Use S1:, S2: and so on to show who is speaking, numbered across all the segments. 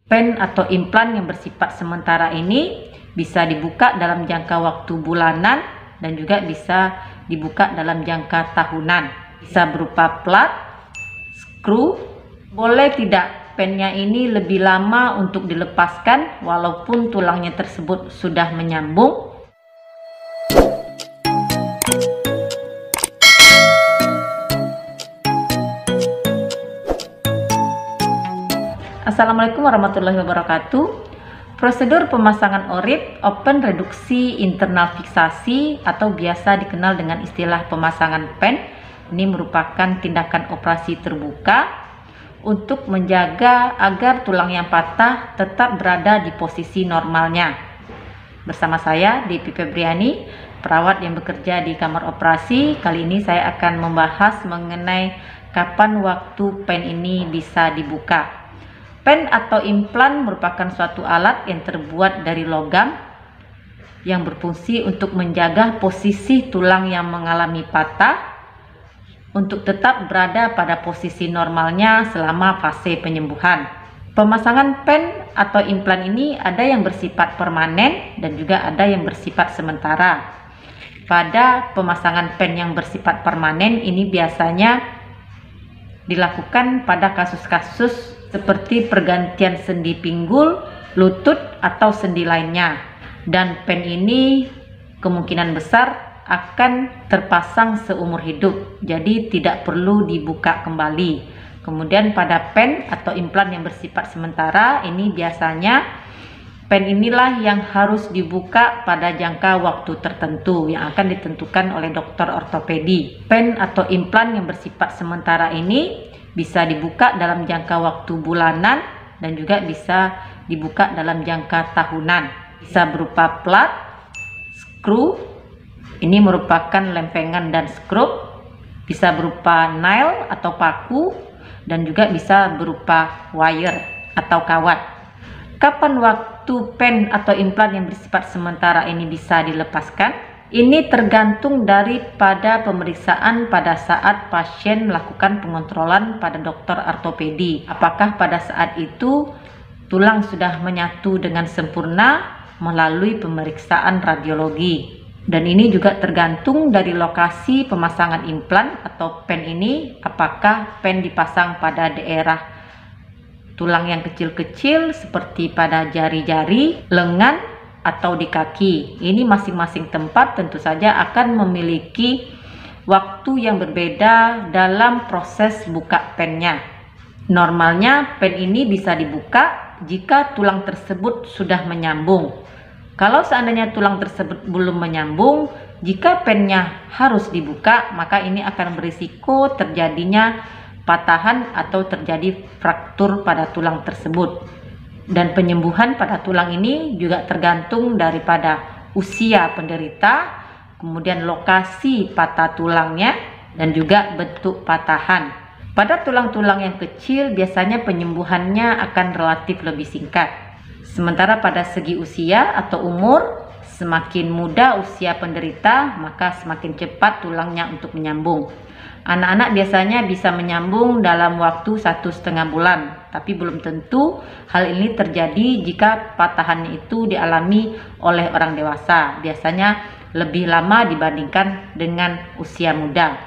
S1: Pen atau implan yang bersifat sementara ini bisa dibuka dalam jangka waktu bulanan dan juga bisa dibuka dalam jangka tahunan. Bisa berupa plat, skru. Boleh tidak pennya ini lebih lama untuk dilepaskan walaupun tulangnya tersebut sudah menyambung? Assalamualaikum warahmatullahi wabarakatuh. Prosedur pemasangan ORIP, open reduksi internal fiksasi, atau biasa dikenal dengan istilah pemasangan pen, ini merupakan tindakan operasi terbuka untuk menjaga agar tulang yang patah tetap berada di posisi normalnya. Bersama saya, Devi Febriani, perawat yang bekerja di kamar operasi. Kali ini saya akan membahas mengenai kapan waktu pen ini bisa dibuka. Pen atau implan merupakan suatu alat yang terbuat dari logam yang berfungsi untuk menjaga posisi tulang yang mengalami patah untuk tetap berada pada posisi normalnya selama fase penyembuhan. Pemasangan pen atau implan ini ada yang bersifat permanen dan juga ada yang bersifat sementara. Pada pemasangan pen yang bersifat permanen ini biasanya dilakukan pada kasus-kasus seperti pergantian sendi pinggul, lutut, atau sendi lainnya. Dan pen ini kemungkinan besar akan terpasang seumur hidup, jadi tidak perlu dibuka kembali. Kemudian pada pen atau implan yang bersifat sementara ini biasanya pen inilah yang harus dibuka pada jangka waktu tertentu yang akan ditentukan oleh dokter ortopedi. Pen atau implan yang bersifat sementara ini bisa dibuka dalam jangka waktu bulanan dan juga bisa dibuka dalam jangka tahunan. Bisa berupa plat, skru, ini merupakan lempengan dan skrup, bisa berupa nail atau paku, dan juga bisa berupa wire atau kawat. Kapan waktu pen atau implan yang bersifat sementara ini bisa dilepaskan? Ini tergantung daripada pemeriksaan pada saat pasien melakukan pengontrolan pada dokter ortopedi. Apakah pada saat itu tulang sudah menyatu dengan sempurna melalui pemeriksaan radiologi. Dan ini juga tergantung dari lokasi pemasangan implan atau pen ini, apakah pen dipasang pada daerah tulang yang kecil-kecil seperti pada jari-jari, lengan, atau di kaki. Ini masing-masing tempat tentu saja akan memiliki waktu yang berbeda dalam proses buka pennya. Normalnya pen ini bisa dibuka jika tulang tersebut sudah menyambung. Kalau seandainya tulang tersebut belum menyambung, jika pennya harus dibuka, maka ini akan berisiko terjadinya patahan atau terjadi fraktur pada tulang tersebut. Dan penyembuhan pada tulang ini juga tergantung daripada usia penderita, kemudian lokasi patah tulangnya, dan juga bentuk patahan. Pada tulang-tulang yang kecil biasanya penyembuhannya akan relatif lebih singkat. Sementara pada segi usia atau umur, semakin muda usia penderita, maka semakin cepat tulangnya untuk menyambung. Anak-anak biasanya bisa menyambung dalam waktu 1,5 bulan, tapi belum tentu hal ini terjadi jika patahannya itu dialami oleh orang dewasa. Biasanya lebih lama dibandingkan dengan usia muda.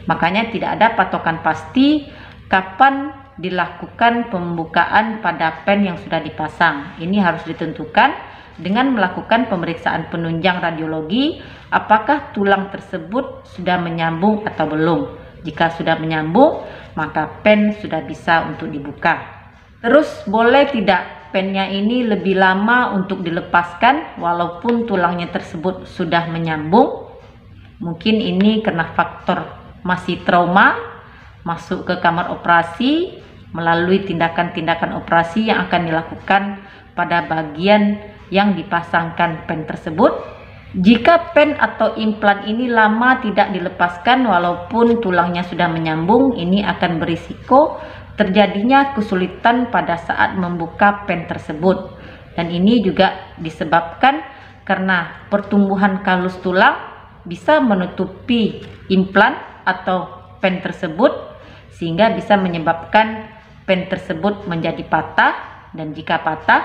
S1: Makanya tidak ada patokan pasti kapan dilakukan pembukaan pada pen yang sudah dipasang. Ini harus ditentukan dengan melakukan pemeriksaan penunjang radiologi, apakah tulang tersebut sudah menyambung atau belum. Jika sudah menyambung, maka pen sudah bisa untuk dibuka. Terus boleh tidak pennya ini lebih lama untuk dilepaskan walaupun tulangnya tersebut sudah menyambung? Mungkin ini karena faktor masih trauma, masuk ke kamar operasi melalui tindakan-tindakan operasi yang akan dilakukan pada bagian yang dipasangkan pen tersebut. Jika pen atau implan ini lama tidak dilepaskan walaupun tulangnya sudah menyambung, ini akan berisiko terjadinya kesulitan pada saat membuka pen tersebut. Dan ini juga disebabkan karena pertumbuhan kalus tulang bisa menutupi implan atau pen tersebut, sehingga bisa menyebabkan pen tersebut menjadi patah dan jika patah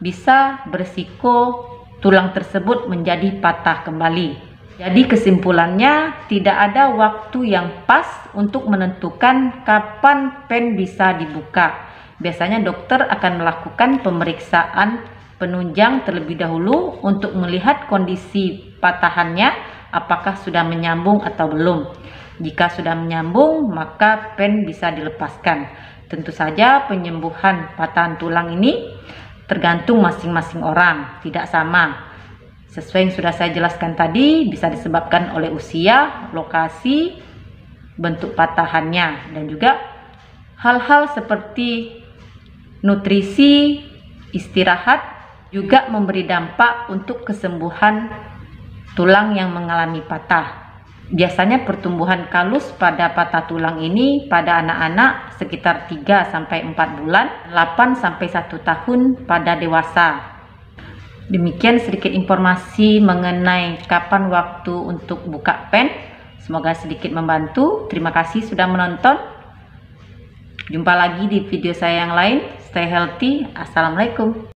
S1: bisa berisiko tulang tersebut menjadi patah kembali. Jadi kesimpulannya, tidak ada waktu yang pas untuk menentukan kapan pen bisa dibuka. Biasanya dokter akan melakukan pemeriksaan penunjang terlebih dahulu untuk melihat kondisi patahannya, apakah sudah menyambung atau belum. Jika sudah menyambung, maka pen bisa dilepaskan. Tentu saja penyembuhan patahan tulang ini tergantung masing-masing orang, tidak sama. Sesuai yang sudah saya jelaskan tadi, bisa disebabkan oleh usia, lokasi, bentuk patahannya, dan juga hal-hal seperti nutrisi, istirahat juga memberi dampak untuk kesembuhan tulang yang mengalami patah. Biasanya pertumbuhan kalus pada patah tulang ini pada anak-anak sekitar 3-4 bulan, 8-1 tahun pada dewasa. Demikian sedikit informasi mengenai kapan waktu untuk buka pen. Semoga sedikit membantu. Terima kasih sudah menonton. Jumpa lagi di video saya yang lain. Stay healthy. Assalamualaikum.